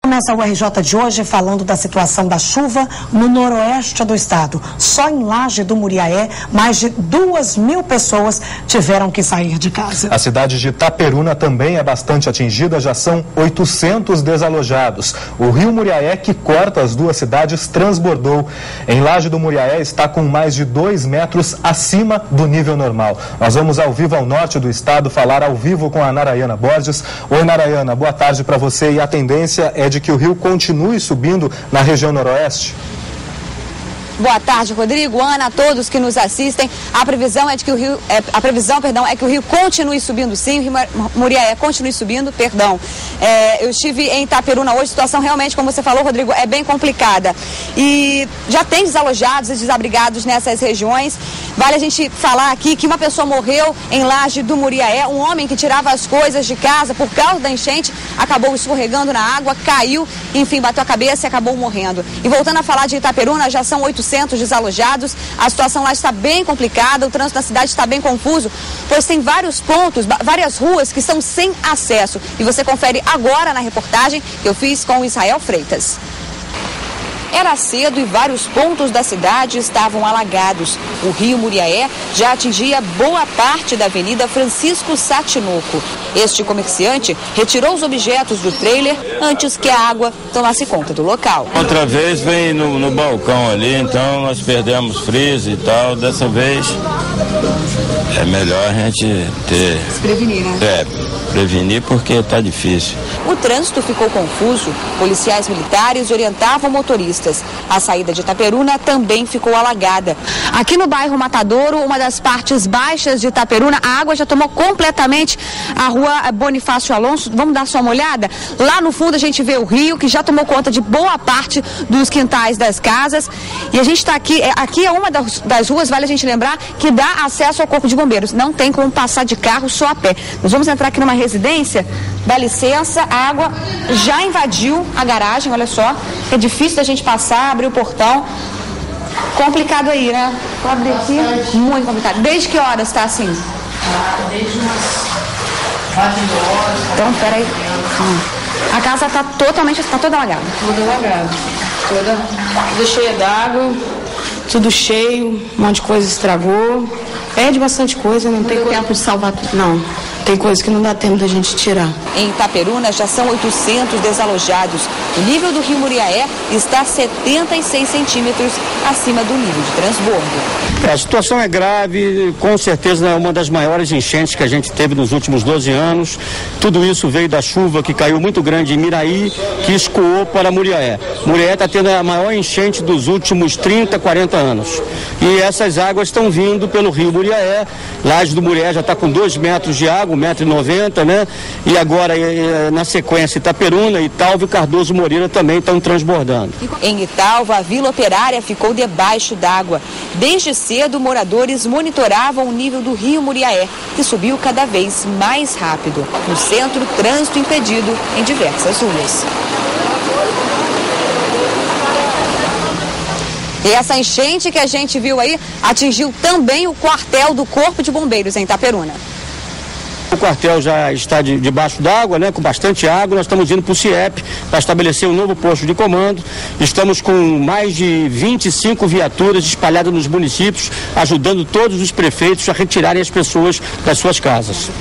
Começa o RJ de hoje falando da situação da chuva no noroeste do estado. Só em Laje do Muriaé, mais de 2.000 pessoas tiveram que sair de casa. A cidade de Itaperuna também é bastante atingida, já são 800 desalojados. O rio Muriaé, que corta as duas cidades, transbordou. Em Laje do Muriaé está com mais de 2 metros acima do nível normal. Nós vamos ao vivo ao norte do estado falar ao vivo com a Narayana Borges. Oi, Narayana, boa tarde para você. E a tendência é de que o rio continue subindo na região noroeste? Boa tarde, Rodrigo, Ana, a todos que nos assistem. A previsão é de que o rio, é que o rio continue subindo, sim, o rio Muriaé continue subindo, eu estive em Itaperuna hoje, a situação realmente, como você falou, Rodrigo, é bem complicada. E já tem desalojados e desabrigados nessas regiões. Vale a gente falar aqui que uma pessoa morreu em Laje do Muriaé, um homem que tirava as coisas de casa por causa da enchente, acabou escorregando na água, caiu, enfim, bateu a cabeça e acabou morrendo. E voltando a falar de Itaperuna, já são 800 desalojados, a situação lá está bem complicada, o trânsito na cidade está bem confuso, pois tem vários pontos, várias ruas que estão sem acesso. E você confere agora na reportagem que eu fiz com o Israel Freitas. Era cedo e vários pontos da cidade estavam alagados. O rio Muriaé já atingia boa parte da Avenida Francisco Satinoco. Este comerciante retirou os objetos do trailer antes que a água tomasse conta do local. Outra vez vem no balcão ali, então nós perdemos freezer e tal. Dessa vez é melhor a gente se prevenir, né? Prevenir porque está difícil. O trânsito ficou confuso. Policiais militares orientavam motoristas. A saída de Itaperuna também ficou alagada. Aqui no bairro Matadouro, uma das partes baixas de Itaperuna, a água já tomou completamente a rua Bonifácio Alonso. Vamos dar só uma olhada? Lá no fundo a gente vê o rio, que já tomou conta de boa parte dos quintais das casas. E a gente está aqui, aqui é uma das ruas, vale a gente lembrar, que dá acesso ao Corpo de Bombeiros. Não tem como passar de carro, só a pé. Nós vamos entrar aqui numa residência, dá licença, a água já invadiu a garagem, olha só, é difícil da gente passar, abrir o portão, complicado aí, né? Vou abrir aqui, muito complicado. Desde que horas está assim? Desde umas 4 horas. Então, peraí. A casa está toda alagada. Toda alagada, toda cheia d'água, tudo cheio, um monte de coisa estragou. Perde bastante coisa, não tem tempo de salvar tudo, não. Tem coisa que não dá tempo da gente tirar. Em Itaperuna já são 800 desalojados. O nível do rio Muriaé está 76 centímetros acima do nível de transbordo. A situação é grave, com certeza é uma das maiores enchentes que a gente teve nos últimos 12 anos. Tudo isso veio da chuva que caiu muito grande em Miraí, que escoou para Muriaé. Muriaé está tendo a maior enchente dos últimos 30, 40 anos. E essas águas estão vindo pelo rio Muriaé. Laje do Muriaé já está com 2 metros de água, 1,90 m, né? E agora, na sequência, Itaperuna, Italva e Cardoso Moreira também estão transbordando. Em Italva, a Vila Operária ficou debaixo d'água. Desde cedo, moradores monitoravam o nível do rio Muriaé, que subiu cada vez mais rápido. No centro, trânsito impedido em diversas ruas. E essa enchente que a gente viu aí atingiu também o quartel do Corpo de Bombeiros em Itaperuna. O quartel já está debaixo d'água, né, com bastante água. Nós estamos indo para o CIEP para estabelecer um novo posto de comando. Estamos com mais de 25 viaturas espalhadas nos municípios, ajudando todos os prefeitos a retirarem as pessoas das suas casas.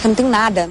Não tem nada.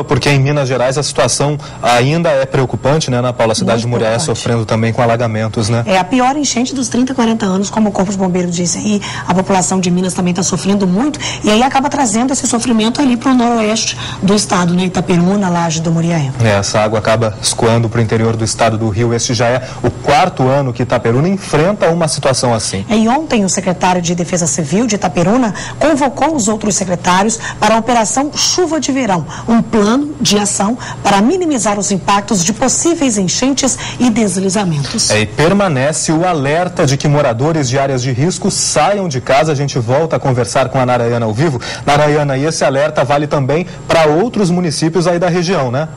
Porque em Minas Gerais a situação ainda é preocupante, né, Ana Paula? A cidade de Muriaé sofrendo também com alagamentos, né? É a pior enchente dos 30, 40 anos, como o Corpo de Bombeiros disse aí. A população de Minas também está sofrendo muito e aí acaba trazendo esse sofrimento ali para o noroeste do estado, né? Itaperuna, Laje do Muriaé. Essa água acaba escoando para o interior do estado do Rio. Este já é o 4º ano que Itaperuna enfrenta uma situação assim. E ontem o secretário de Defesa Civil de Itaperuna convocou os outros secretários para a Operação Chuva de Verão, um plano de ação para minimizar os impactos de possíveis enchentes e deslizamentos. E permanece o alerta de que moradores de áreas de risco saiam de casa. A gente volta a conversar com a Narayana ao vivo. Narayana, e esse alerta vale também para outros municípios aí da região, né?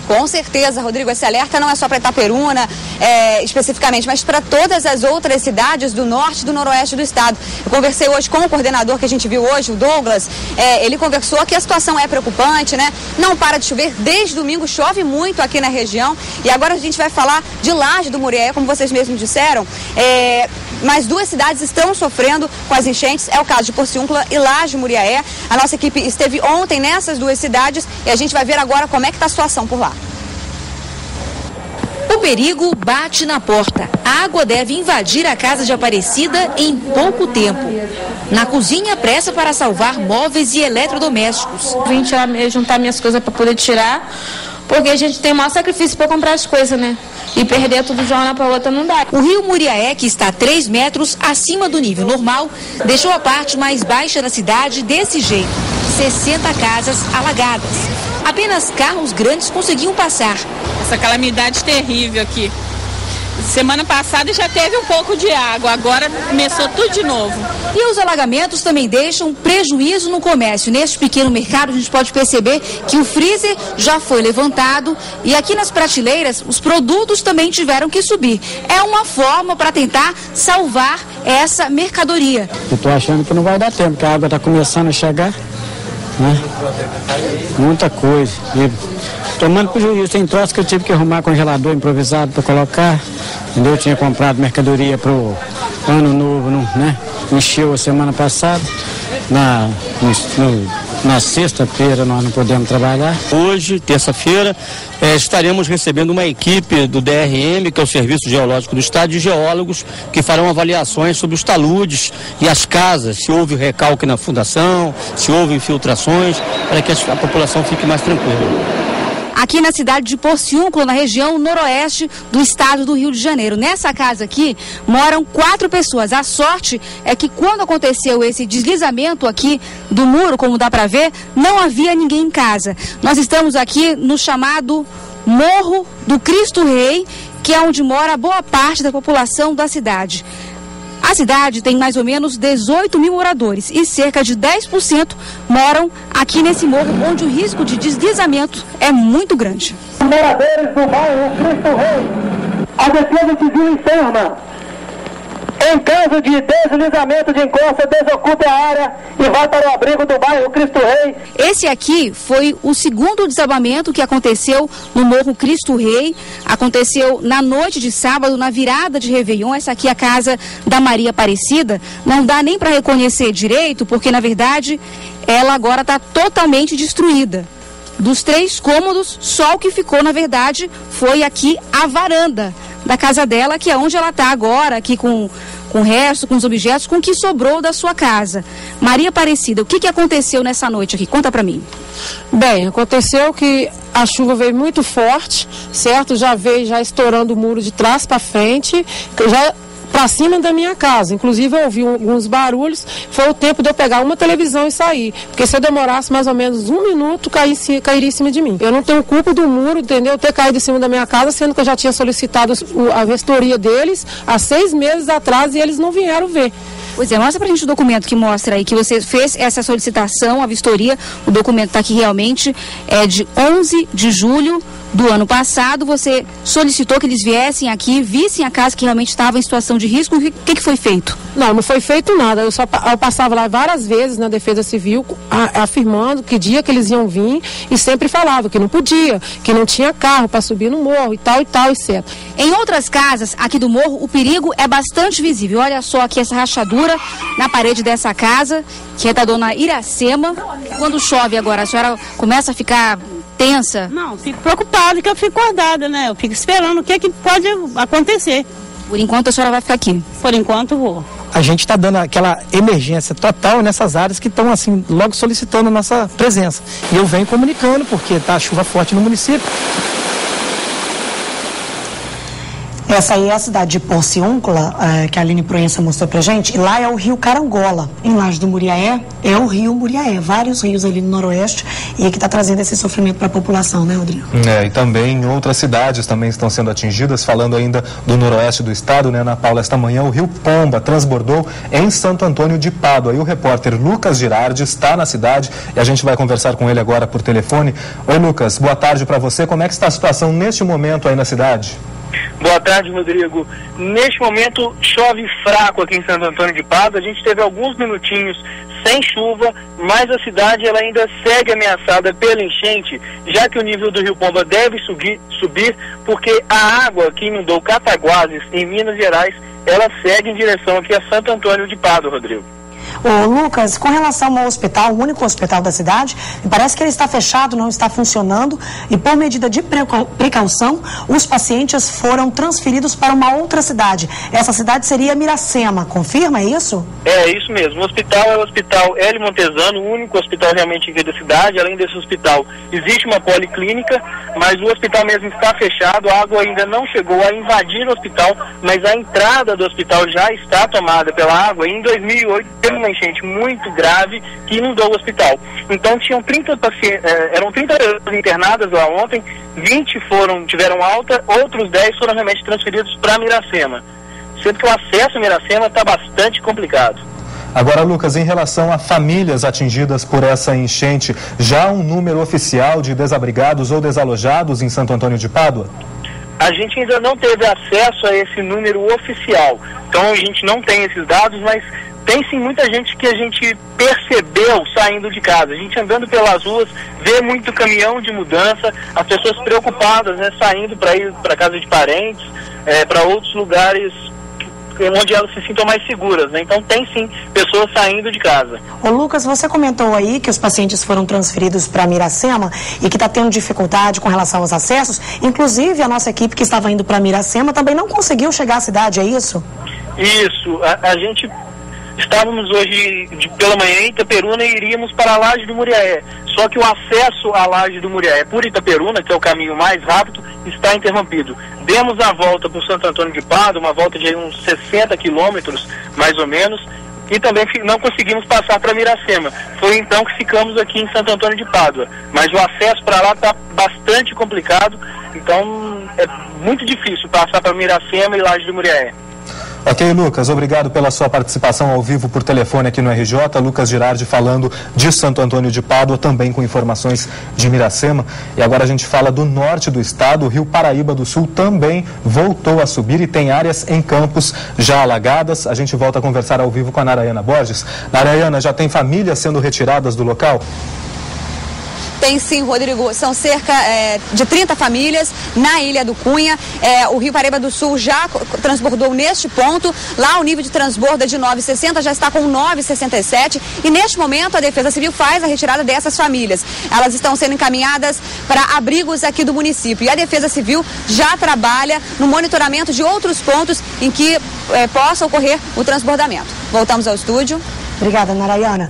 Com certeza, Rodrigo, esse alerta não é só para Itaperuna, especificamente, mas para todas as outras cidades do norte e do noroeste do estado. Eu conversei hoje com o coordenador que a gente viu hoje, o Douglas, ele conversou que a situação é preocupante, né? Não para de chover, desde domingo chove muito aqui na região, e agora a gente vai falar de Laje do Muriaé, como vocês mesmos disseram, mais duas cidades estão sofrendo com as enchentes, é o caso de Porciúncula e Laje do Muriaé. A nossa equipe esteve ontem nessas duas cidades e a gente vai ver agora como é que está a situação por lá. O perigo bate na porta. A água deve invadir a casa de Aparecida em pouco tempo. Na cozinha, pressa para salvar móveis e eletrodomésticos. Vim juntar minhas coisas para poder tirar, porque a gente tem o maior sacrifício para comprar as coisas, né? E perder tudo de uma hora para outra não dá. O rio Muriaé, que está 3 metros acima do nível normal, deixou a parte mais baixa da cidade desse jeito. 60 casas alagadas. Apenas carros grandes conseguiam passar. Essa calamidade terrível aqui. Semana passada já teve um pouco de água, agora começou tudo de novo. E os alagamentos também deixam prejuízo no comércio. Neste pequeno mercado a gente pode perceber que o freezer já foi levantado e aqui nas prateleiras os produtos também tiveram que subir. É uma forma para tentar salvar essa mercadoria. Eu estou achando que não vai dar tempo, porque a água está começando a chegar, né? Muita coisa. E tomando prejuízo, tem troço que eu tive que arrumar congelador improvisado para colocar. Eu tinha comprado mercadoria para o ano novo, né? Encheu a semana passada. Na sexta-feira nós não podemos trabalhar. Hoje, terça-feira, estaremos recebendo uma equipe do DRM, que é o Serviço Geológico do Estado, de geólogos que farão avaliações sobre os taludes e as casas, se houve recalque na fundação, se houve infiltrações, para que a população fique mais tranquila. Aqui na cidade de Porciúncula, na região noroeste do estado do Rio de Janeiro. Nessa casa aqui moram 4 pessoas. A sorte é que quando aconteceu esse deslizamento aqui do muro, como dá para ver, não havia ninguém em casa. Nós estamos aqui no chamado Morro do Cristo Rei, que é onde mora boa parte da população da cidade. A cidade tem mais ou menos 18 mil moradores e cerca de 10% moram aqui nesse morro, onde o risco de deslizamento é muito grande. Moradores do bairro Cristo Rei, a Defesa Civil informa: em caso de deslizamento de encosta, desocupe a área e vá para o abrigo do bairro Cristo Rei. Esse aqui foi o segundo desabamento que aconteceu no Morro Cristo Rei. Aconteceu na noite de sábado, na virada de Réveillon. Essa aqui é a casa da Maria Aparecida. Não dá nem para reconhecer direito, porque na verdade ela agora está totalmente destruída. Dos 3 cômodos, só o que ficou, na verdade, foi aqui a varanda da casa dela, que é onde ela está agora, aqui com o resto, com os objetos, com o que sobrou da sua casa. Maria Aparecida, o que aconteceu nessa noite aqui? Conta para mim. Bem, aconteceu que a chuva veio muito forte, certo? Já veio estourando o muro de trás para frente, já para cima da minha casa. Inclusive eu ouvi alguns barulhos, foi o tempo de eu pegar uma televisão e sair, porque se eu demorasse mais ou menos 1 minuto, cairia em cima de mim. Eu não tenho culpa do muro, entendeu? Ter caído em cima da minha casa, sendo que eu já tinha solicitado a vistoria deles há 6 meses atrás e eles não vieram ver. Pois é, mostra pra gente o documento que mostra aí que você fez essa solicitação, a vistoria. O documento está aqui realmente, é de 11 de julho do ano passado. Você solicitou que eles viessem aqui, vissem a casa que realmente estava em situação de risco. O que foi feito? Não foi feito nada. Eu passava lá várias vezes na Defesa Civil, afirmando que dia que eles iam vir, e sempre falava que não podia, que não tinha carro para subir no morro e tal, etc. Em outras casas aqui do morro, o perigo é bastante visível. Olha só aqui essa rachadura na parede dessa casa, que é da dona Iracema. Quando chove agora, a senhora começa a ficar tensa? Não, fico preocupada, que eu fico acordada, né? Eu fico esperando o que pode acontecer. Por enquanto a senhora vai ficar aqui? Por enquanto vou. A gente está dando aquela emergência total nessas áreas que estão assim, logo solicitando a nossa presença. E eu venho comunicando, porque está chuva forte no município. Essa aí é a cidade de Porciúncula, que a Aline Proença mostrou pra gente, e lá é o rio Carangola. Em Laje do Muriaé é o rio Muriaé, vários rios ali no noroeste, e que está trazendo esse sofrimento para a população, né, Rodrigo? E também em outras cidades também estão sendo atingidas, falando ainda do noroeste do estado, né, Ana Paula, esta manhã o rio Pomba transbordou em Santo Antônio de Pádua. Aí o repórter Lucas Girardi está na cidade e a gente vai conversar com ele agora por telefone. Oi, Lucas, boa tarde para você. Como é que está a situação neste momento aí na cidade? Boa tarde, Rodrigo. Neste momento chove fraco aqui em Santo Antônio de Pádua. A gente teve alguns minutinhos sem chuva, mas a cidade ela ainda segue ameaçada pela enchente, já que o nível do Rio Pomba deve subir, porque a água que inundou Cataguases, em Minas Gerais, ela segue em direção aqui a Santo Antônio de Pádua, Rodrigo. Ô, Lucas, com relação ao hospital, o único hospital da cidade, parece que ele está fechado, não está funcionando, e por medida de precaução, os pacientes foram transferidos para uma outra cidade. Essa cidade seria Miracema, confirma, é isso? É isso mesmo, o hospital é o Hospital Hélio Montesano, o único hospital realmente aqui da cidade. Além desse hospital, existe uma policlínica, mas o hospital mesmo está fechado, a água ainda não chegou a invadir o hospital, mas a entrada do hospital já está tomada pela água. Em 2008, teve uma enchente muito grave que inundou o hospital. Então tinham 30 pacientes, eram 30 pessoas internadas lá ontem, 20 tiveram alta, outros 10 foram realmente transferidos para Miracema. Sendo que o acesso a Miracema está bastante complicado. Agora, Lucas, em relação a famílias atingidas por essa enchente, já há um número oficial de desabrigados ou desalojados em Santo Antônio de Pádua? A gente ainda não teve acesso a esse número oficial, então a gente não tem esses dados, mas tem sim muita gente que a gente percebeu saindo de casa. A gente andando pelas ruas, vê muito caminhão de mudança, as pessoas preocupadas, né, saindo para ir para casa de parentes, para outros lugares onde elas se sintam mais seguras, né? Então tem sim pessoas saindo de casa. Ô Lucas, você comentou aí que os pacientes foram transferidos para Miracema e que está tendo dificuldade com relação aos acessos. Inclusive a nossa equipe que estava indo para Miracema também não conseguiu chegar à cidade, é isso? Isso, a gente estávamos hoje pela manhã em Itaperuna e iríamos para a Laje do Muriaé. Só que o acesso à Laje do Muriaé por Itaperuna, que é o caminho mais rápido, está interrompido. Demos a volta por Santo Antônio de Pádua, uma volta de uns 60 quilômetros, mais ou menos, e também não conseguimos passar para Miracema. Foi então que ficamos aqui em Santo Antônio de Pádua. Mas o acesso para lá está bastante complicado, então é muito difícil passar para Miracema e Laje do Muriaé. Ok, Lucas, obrigado pela sua participação ao vivo por telefone aqui no RJ. Lucas Girardi falando de Santo Antônio de Pádua, também com informações de Miracema. E agora a gente fala do norte do estado. O Rio Paraíba do Sul também voltou a subir e tem áreas em campos já alagadas. A gente volta a conversar ao vivo com a Narayana Borges. Narayana, já tem famílias sendo retiradas do local? Tem sim, Rodrigo. São cerca de 30 famílias na Ilha do Cunha. O Rio Paraíba do Sul já transbordou neste ponto. Lá o nível de transbordo é de 9,60, já está com 9,67. E neste momento a Defesa Civil faz a retirada dessas famílias. Elas estão sendo encaminhadas para abrigos aqui do município. E a Defesa Civil já trabalha no monitoramento de outros pontos em que possa ocorrer o transbordamento. Voltamos ao estúdio. Obrigada, Narayana.